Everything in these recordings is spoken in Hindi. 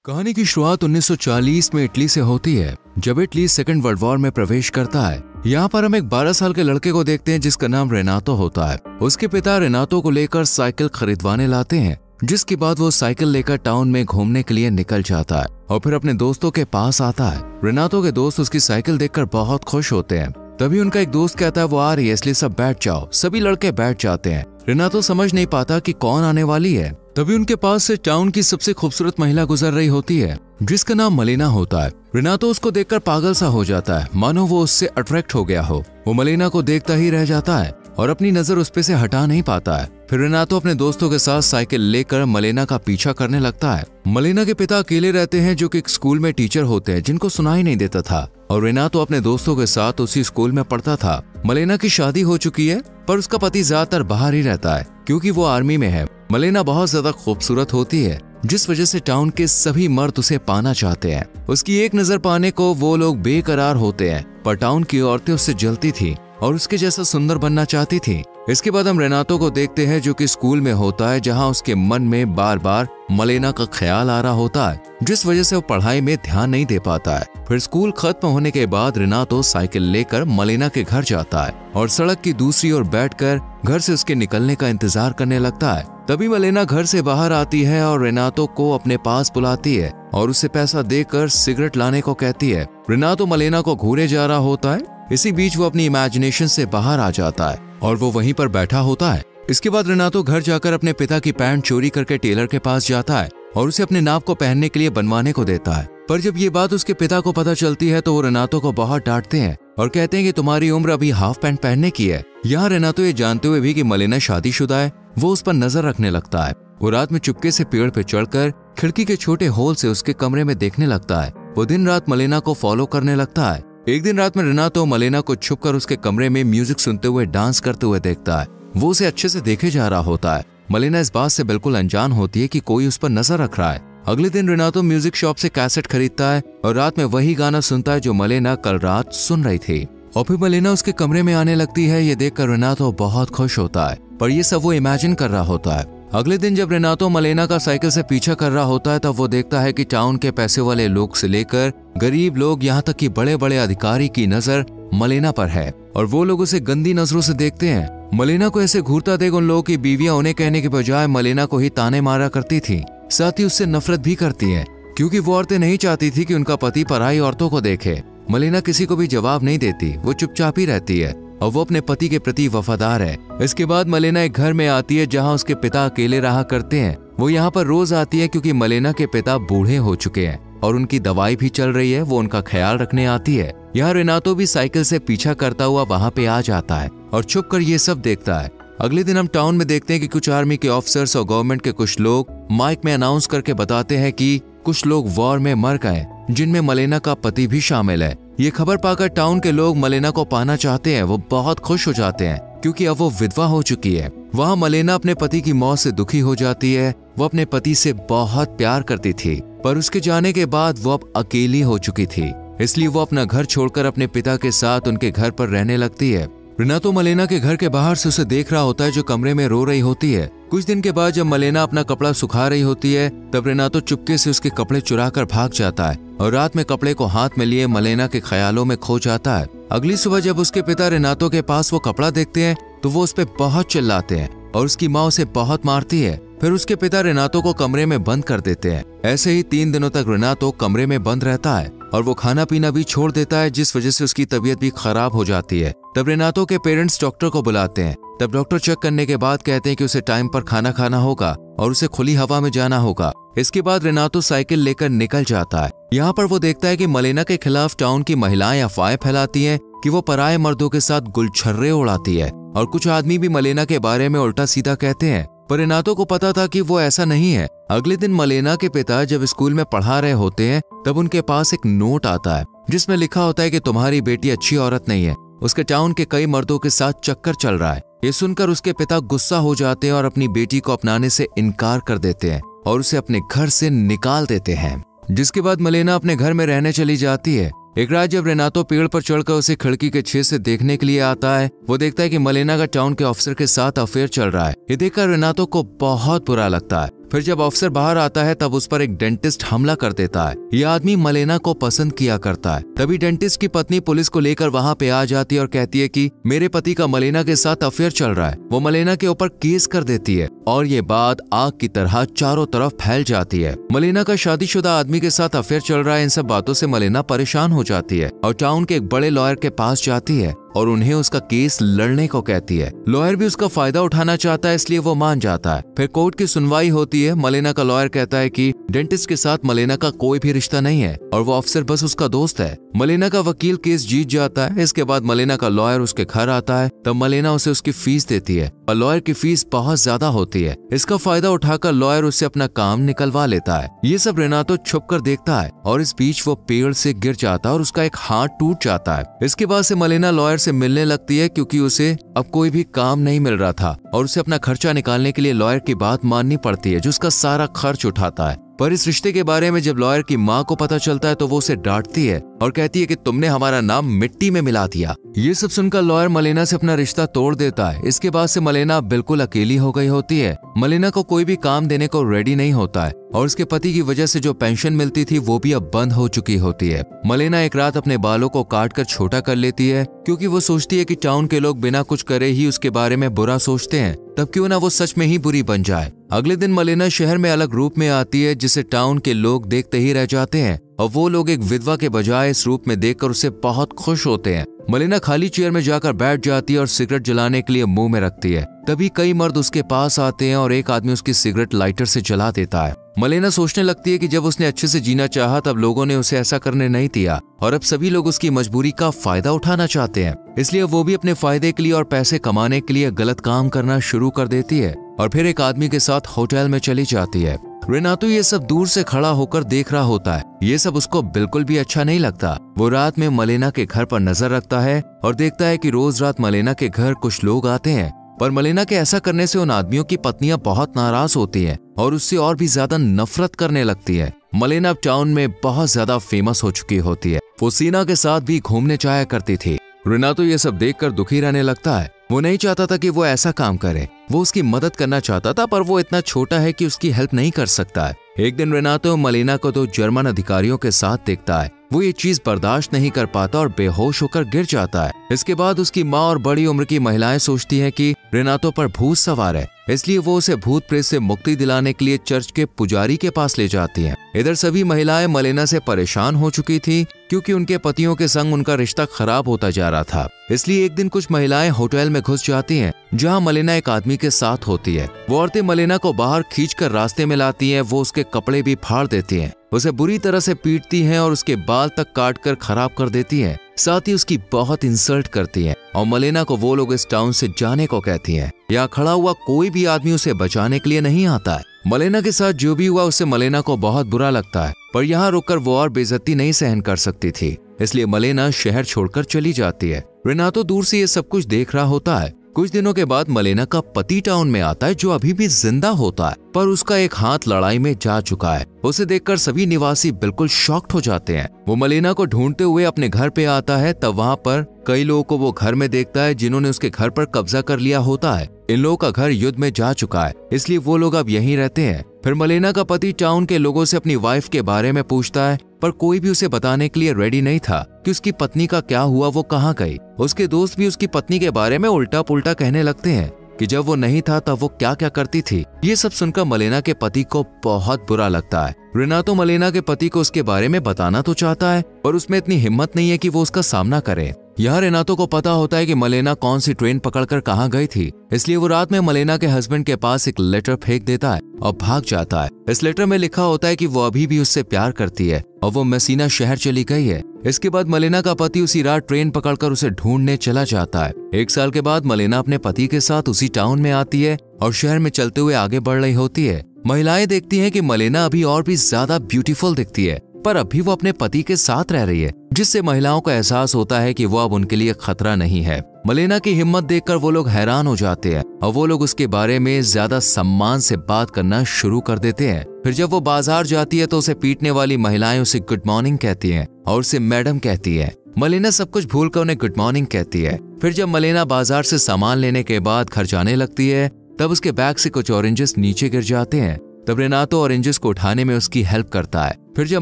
कहानी की शुरुआत 1940 में इटली से होती है, जब इटली सेकेंड वर्ल्ड वॉर में प्रवेश करता है। यहाँ पर हम एक 12 साल के लड़के को देखते हैं जिसका नाम रेनातो होता है। उसके पिता रेनातो को लेकर साइकिल खरीदवाने लाते हैं, जिसके बाद वो साइकिल लेकर टाउन में घूमने के लिए निकल जाता है और फिर अपने दोस्तों के पास आता है। रेनातो के दोस्त उसकी साइकिल देखकर बहुत खुश होते हैं। तभी उनका एक दोस्त कहता है वो आ रही है, इसलिए सब बैठ जाओ। सभी लड़के बैठ जाते हैं। रेनातो समझ नहीं पाता कि कौन आने वाली है। तभी उनके पास से टाउन की सबसे खूबसूरत महिला गुजर रही होती है, जिसका नाम मलेना होता है। रेनातो उसको देखकर पागल सा हो जाता है, मानो वो उससे अट्रैक्ट हो गया हो। वो मलेना को देखता ही रह जाता है और अपनी नजर उस पे से हटा नहीं पाता है। फिर रेनातो अपने दोस्तों के साथ साइकिल लेकर मलेना का पीछा करने लगता है। मलेना के पिता अकेले रहते हैं, जो कि एक स्कूल में टीचर होते हैं, जिनको सुनाई नहीं देता था, और रेनातो अपने दोस्तों के साथ उसी स्कूल में पढ़ता था। मलेना की शादी हो चुकी है, पर उसका पति ज्यादातर बाहर ही रहता है क्योंकि वो आर्मी में है। मलेना बहुत ज्यादा खूबसूरत होती है, जिस वजह से टाउन के सभी मर्द उसे पाना चाहते हैं। उसकी एक नजर पाने को वो लोग बेकरार होते हैं, पर टाउन की औरतें उससे जलती थी और उसके जैसा सुंदर बनना चाहती थी। इसके बाद हम रेनातो को देखते हैं, जो कि स्कूल में होता है, जहां उसके मन में बार बार मलेना का ख्याल आ रहा होता है, जिस वजह से वो पढ़ाई में ध्यान नहीं दे पाता है। फिर स्कूल खत्म होने के बाद रेनातो साइकिल लेकर मलेना के घर जाता है और सड़क की दूसरी ओर बैठकर घर से उसके निकलने का इंतजार करने लगता है। तभी मलेना घर से बाहर आती है और रेनातो को अपने पास बुलाती है और उसे पैसा देकर सिगरेट लाने को कहती है। रेनातो मलेना को घूरे जा रहा होता है। इसी बीच वो अपनी इमेजिनेशन से बाहर आ जाता है और वो वहीं पर बैठा होता है। इसके बाद रेनातो घर जाकर अपने पिता की पैंट चोरी करके टेलर के पास जाता है और उसे अपने नाप को पहनने के लिए बनवाने को देता है। पर जब ये बात उसके पिता को पता चलती है तो वो रेनातो को बहुत डांटते हैं और कहते हैं कि तुम्हारी उम्र अभी हाफ पैंट पहनने की है। यहाँ रेनातो ये जानते हुए भी कि मलेना शादीशुदा है, वो उस पर नजर रखने लगता है। वो रात में चुपके से पेड़ पे चढ़कर खिड़की के छोटे होल से उसके कमरे में देखने लगता है। वो दिन रात मलेना को फॉलो करने लगता है। एक दिन रात में रेनातो मलेना को छुपकर उसके कमरे में म्यूजिक सुनते हुए डांस करते हुए देखता है। वो उसे अच्छे से देखे जा रहा होता है। मलेना इस बात से बिल्कुल अनजान होती है कि कोई उस पर नजर रख रहा है। अगले दिन रेनातो म्यूजिक शॉप से कैसेट खरीदता है और रात में वही गाना सुनता है जो मलेना कल रात सुन रही थी। और फिर मलेना उसके कमरे में आने लगती है। ये देखकर रेनातो बहुत खुश होता है, पर ये सब वो इमेजिन कर रहा होता है। अगले दिन जब रेनातो मलेना का साइकिल से पीछा कर रहा होता है, तब वो देखता है कि टाउन के पैसे वाले लोग से लेकर गरीब लोग, यहाँ तक कि बड़े बड़े अधिकारी की नजर मलेना पर है और वो लोग उसे गंदी नजरों से देखते हैं। मलेना को ऐसे घूरता देख उन लोगों की बीवियां उन्हें कहने के बजाय मलेना को ही ताने मारा करती थी। साथ ही उससे नफरत भी करती है, क्योंकि वो औरतें नहीं चाहती थी कि उनका पति पराई औरतों को देखे। मलेना किसी को भी जवाब नहीं देती, वो चुपचाप ही रहती है और वो अपने पति के प्रति वफादार है। इसके बाद मलेना एक घर में आती है जहाँ उसके पिता अकेले रहा करते हैं। वो यहाँ पर रोज आती है क्योंकि मलेना के पिता बूढ़े हो चुके हैं और उनकी दवाई भी चल रही है। वो उनका ख्याल रखने आती है। यहाँ रेनातो भी साइकिल से पीछा करता हुआ वहाँ पे आ जाता है और छुप कर ये सब देखता है। अगले दिन हम टाउन में देखते हैं कि कुछ आर्मी के ऑफिसर्स और गवर्नमेंट के कुछ लोग माइक में अनाउंस करके बताते हैं कि कुछ लोग वॉर में मर गए, जिनमें मलेना का पति भी शामिल है। ये खबर पाकर टाउन के लोग मलेना को पाना चाहते हैं। वो बहुत खुश हो जाते हैं क्योंकि अब वो विधवा हो चुकी है। वहाँ मलेना अपने पति की मौत से दुखी हो जाती है। वो अपने पति से बहुत प्यार करती थी, पर उसके जाने के बाद वो अब अकेली हो चुकी थी, इसलिए वो अपना घर छोड़कर अपने पिता के साथ उनके घर पर रहने लगती है। रेनातो मलेना के घर के बाहर से उसे देख रहा होता है, जो कमरे में रो रही होती है। कुछ दिन के बाद जब मलेना अपना कपड़ा सुखा रही होती है, तब रेनातो चुपके से उसके कपड़े चुराकर भाग जाता है और रात में कपड़े को हाथ में लिए मलेना के ख्यालों में खो जाता है। अगली सुबह जब उसके पिता रेनातो के पास वो कपड़ा देखते हैं तो वो उस पर बहुत चिल्लाते हैं और उसकी माँ उसे बहुत मारती है। फिर उसके पिता रेनातो को कमरे में बंद कर देते हैं। ऐसे ही 3 दिनों तक रेनातो कमरे में बंद रहता है और वो खाना पीना भी छोड़ देता है, जिस वजह से उसकी तबीयत भी खराब हो जाती है। तब रेनातो के पेरेंट्स डॉक्टर को बुलाते हैं। तब डॉक्टर चेक करने के बाद कहते हैं कि उसे टाइम पर खाना खाना होगा और उसे खुली हवा में जाना होगा। इसके बाद रेनातो साइकिल लेकर निकल जाता है। यहाँ पर वो देखता है कि मलेना के खिलाफ टाउन की महिलाएं अफवाहें फैलाती हैं कि वो पराये मर्दों के साथ गुलछर्रे उड़ाती है और कुछ आदमी भी मलेना के बारे में उल्टा सीधा कहते हैं, पर रेनातो को पता था कि वो ऐसा नहीं है। अगले दिन मलेना के पिता जब स्कूल में पढ़ा रहे होते हैं, तब उनके पास एक नोट आता है जिसमें लिखा होता है कि तुम्हारी बेटी अच्छी औरत नहीं है, उसके टाउन के कई मर्दों के साथ चक्कर चल रहा है। ये सुनकर उसके पिता गुस्सा हो जाते हैं और अपनी बेटी को अपनाने से इनकार कर देते हैं और उसे अपने घर से निकाल देते हैं। जिसके बाद मलेना अपने घर में रहने चली जाती है। एक रात जब रेनातो पेड़ पर चढ़कर उसे खिड़की के छेद से देखने के लिए आता है, वो देखता है कि मलेना का टाउन के ऑफिसर के साथ अफेयर चल रहा है। ये देखकर रेनातो को बहुत बुरा लगता है। फिर जब ऑफिसर बाहर आता है तब उस पर एक डेंटिस्ट हमला कर देता है। यह आदमी मलेना को पसंद किया करता है। तभी डेंटिस्ट की पत्नी पुलिस को लेकर वहाँ पे आ जाती है और कहती है कि मेरे पति का मलेना के साथ अफेयर चल रहा है। वो मलेना के ऊपर केस कर देती है और ये बात आग की तरह चारों तरफ फैल जाती है। मलेना का शादीशुदा आदमी के साथ अफेयर चल रहा है, इन सब बातों से मलेना परेशान हो जाती है और टाउन के एक बड़े लॉयर के पास जाती है और उन्हें उसका केस लड़ने को कहती है। लॉयर भी उसका फायदा उठाना चाहता है, इसलिए वो मान जाता है। फिर कोर्ट की सुनवाई होती है। मलेना का लॉयर कहता है कि डेंटिस्ट के साथ मलेना का कोई भी रिश्ता नहीं है और वो ऑफिसर बस उसका दोस्त है। मलेना का वकील केस जीत जाता है। इसके बाद मलेना का लॉयर उसके घर आता है, तब मलेना उसे उसकी फीस देती है और लॉयर की फीस बहुत ज्यादा होती है। इसका फायदा उठाकर लॉयर उससे अपना काम निकलवा लेता है। ये सब रेनातो छुप कर देखता है और इस बीच वो पेड़ से गिर जाता है और उसका एक हाथ टूट जाता है। इसके बाद से मलेना लॉयर से मिलने लगती है क्योंकि उसे अब कोई भी काम नहीं मिल रहा था और उसे अपना खर्चा निकालने के लिए लॉयर की बात माननी पड़ती है, जो उसका सारा खर्च उठाता है। पर इस रिश्ते के बारे में जब लॉयर की माँ को पता चलता है तो वो उसे डांटती है और कहती है कि तुमने हमारा नाम मिट्टी में मिला दिया। ये सब सुनकर लॉयर मलेना से अपना रिश्ता तोड़ देता है। इसके बाद से मलेना बिल्कुल अकेली हो गई होती है। मलेना को कोई भी काम देने को रेडी नहीं होता है और उसके पति की वजह से जो पेंशन मिलती थी वो भी अब बंद हो चुकी होती है। मलेना एक रात अपने बालों को काट कर छोटा कर लेती है क्योंकि वो सोचती है कि टाउन के लोग बिना कुछ करे ही उसके बारे में बुरा सोचते हैं, तब क्यों ना वो सच में ही बुरी बन जाए। अगले दिन मलेना शहर में अलग रूप में आती है जिसे टाउन के लोग देखते ही रह जाते हैं और वो लोग एक विधवा के बजाय इस रूप में देखकर उससे बहुत खुश होते हैं। मलेना खाली चेयर में जाकर बैठ जाती है और सिगरेट जलाने के लिए मुंह में रखती है। तभी कई मर्द उसके पास आते हैं और एक आदमी उसकी सिगरेट लाइटर से जला देता है। मलेना सोचने लगती है कि जब उसने अच्छे से जीना चाहा तब लोगों ने उसे ऐसा करने नहीं दिया और अब सभी लोग उसकी मजबूरी का फायदा उठाना चाहते हैं, इसलिए वो भी अपने फायदे के लिए और पैसे कमाने के लिए गलत काम करना शुरू कर देती है और फिर एक आदमी के साथ होटल में चली जाती है। रेनातो ये सब दूर से खड़ा होकर देख रहा होता है। ये सब उसको बिल्कुल भी अच्छा नहीं लगता। वो रात में मलेना के घर पर नजर रखता है और देखता है कि रोज रात मलेना के घर कुछ लोग आते हैं, पर मलेना के ऐसा करने से उन आदमियों की पत्नियां बहुत नाराज होती हैं और उससे और भी ज्यादा नफरत करने लगती है। मलेना अब टाउन में बहुत ज्यादा फेमस हो चुकी होती है। वो सीना के साथ भी घूमने जाया करती थी। रेनातो ये सब देखकर दुखी रहने लगता है। वो नहीं चाहता था कि वो ऐसा काम करे। वो उसकी मदद करना चाहता था पर वो इतना छोटा है कि उसकी हेल्प नहीं कर सकता है। एक दिन रेनातो मलेना को दो जर्मन अधिकारियों के साथ देखता है। वो ये चीज बर्दाश्त नहीं कर पाता और बेहोश होकर गिर जाता है। इसके बाद उसकी माँ और बड़ी उम्र की महिलाएं सोचती हैं कि रेनातो पर भूत सवार है, इसलिए वो उसे भूत प्रेत से मुक्ति दिलाने के लिए चर्च के पुजारी के पास ले जाती हैं। इधर सभी महिलाएं मलेना से परेशान हो चुकी थी क्योंकि उनके पतियों के संग उनका रिश्ता खराब होता जा रहा था। इसलिए एक दिन कुछ महिलाएं होटल में घुस जाती हैं जहां मलेना एक आदमी के साथ होती है। वो औरतें मलेना को बाहर खींचकर रास्ते में लाती हैं। वो उसके कपड़े भी फाड़ देती हैं, उसे बुरी तरह से पीटती हैं और उसके बाल तक काट कर खराब कर देती हैं। साथ ही उसकी बहुत इंसल्ट करती हैं और मलेना को वो लोग इस टाउन से जाने को कहती हैं। यहाँ खड़ा हुआ कोई भी आदमी उसे बचाने के लिए नहीं आता है। मलेना के साथ जो भी हुआ उससे मलेना को बहुत बुरा लगता है, पर यहाँ रुककर वो और बेइज्जती नहीं सहन कर सकती थी, इसलिए मलेना शहर छोड़कर चली जाती है। रेनातो दूर से ये सब कुछ देख रहा होता है। कुछ दिनों के बाद मलेना का पति टाउन में आता है जो अभी भी जिंदा होता है, पर उसका एक हाथ लड़ाई में जा चुका है। उसे देखकर सभी निवासी बिल्कुल शॉक्ड हो जाते हैं। वो मलेना को ढूंढते हुए अपने घर पे आता है, तब वहाँ पर कई लोगों को वो घर में देखता है जिन्होंने उसके घर पर कब्जा कर लिया होता है। इन लोगों का घर युद्ध में जा चुका है, इसलिए वो लोग अब यहीं रहते हैं। फिर मलेना का पति टाउन के लोगों से अपनी वाइफ के बारे में पूछता है, पर कोई भी उसे बताने के लिए रेडी नहीं था कि उसकी पत्नी का क्या हुआ, वो कहाँ गई। उसके दोस्त भी उसकी पत्नी के बारे में उल्टा पुल्टा कहने लगते हैं कि जब वो नहीं था तब वो क्या क्या करती थी। ये सब सुनकर मलेना के पति को बहुत बुरा लगता है। रेनातो मलेना के पति को उसके बारे में बताना तो चाहता है, पर उसमें इतनी हिम्मत नहीं है कि वो उसका सामना करे। यहाँ रेनातो को पता होता है कि मलेना कौन सी ट्रेन पकड़कर कहाँ गई थी, इसलिए वो रात में मलेना के हस्बैंड के पास एक लेटर फेंक देता है और भाग जाता है। इस लेटर में लिखा होता है कि वो अभी भी उससे प्यार करती है और वो मेसिना शहर चली गई है। इसके बाद मलेना का पति उसी रात ट्रेन पकड़कर उसे ढूंढने चला जाता है। 1 साल के बाद मलेना अपने पति के साथ उसी टाउन में आती है और शहर में चलते हुए आगे बढ़ रही होती है। महिलाएं देखती हैं कि मलेना अभी और भी ज्यादा ब्यूटीफुल दिखती है, पर अभी वो अपने पति के साथ रह रही है, जिससे महिलाओं को एहसास होता है कि वो अब उनके लिए खतरा नहीं है। मलेना की हिम्मत देखकर वो लोग हैरान हो जाते हैं और वो लोग उसके बारे में ज्यादा सम्मान से बात करना शुरू कर देते हैं। फिर जब वो बाजार जाती है तो उसे पीटने वाली महिलाएं उसे गुड मॉर्निंग कहती हैं और उसे मैडम कहती है। मलेना सब कुछ भूलकर उन्हें गुड मॉर्निंग कहती है। फिर जब मलेना बाजार से सामान लेने के बाद घर जाने लगती है, तब उसके बैग से कुछ ऑरेंजेस नीचे गिर जाते हैं। तब रेनातो ऑरेंजेस को उठाने में उसकी हेल्प करता है। फिर जब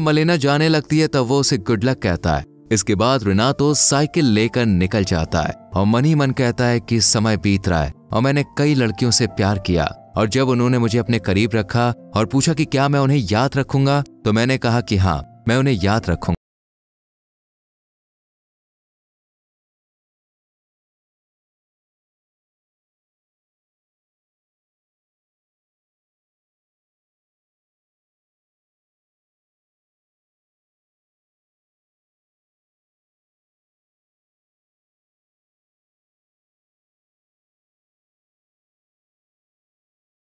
मलेना जाने लगती है तब वो उसे गुड लक कहता है। इसके बाद रेनातो साइकिल लेकर निकल जाता है और मन ही मन कहता है कि समय बीत रहा है और मैंने कई लड़कियों से प्यार किया, और जब उन्होंने मुझे अपने करीब रखा और पूछा कि क्या मैं उन्हें याद रखूंगा, तो मैंने कहा कि हाँ, मैं उन्हें याद रखूंगा।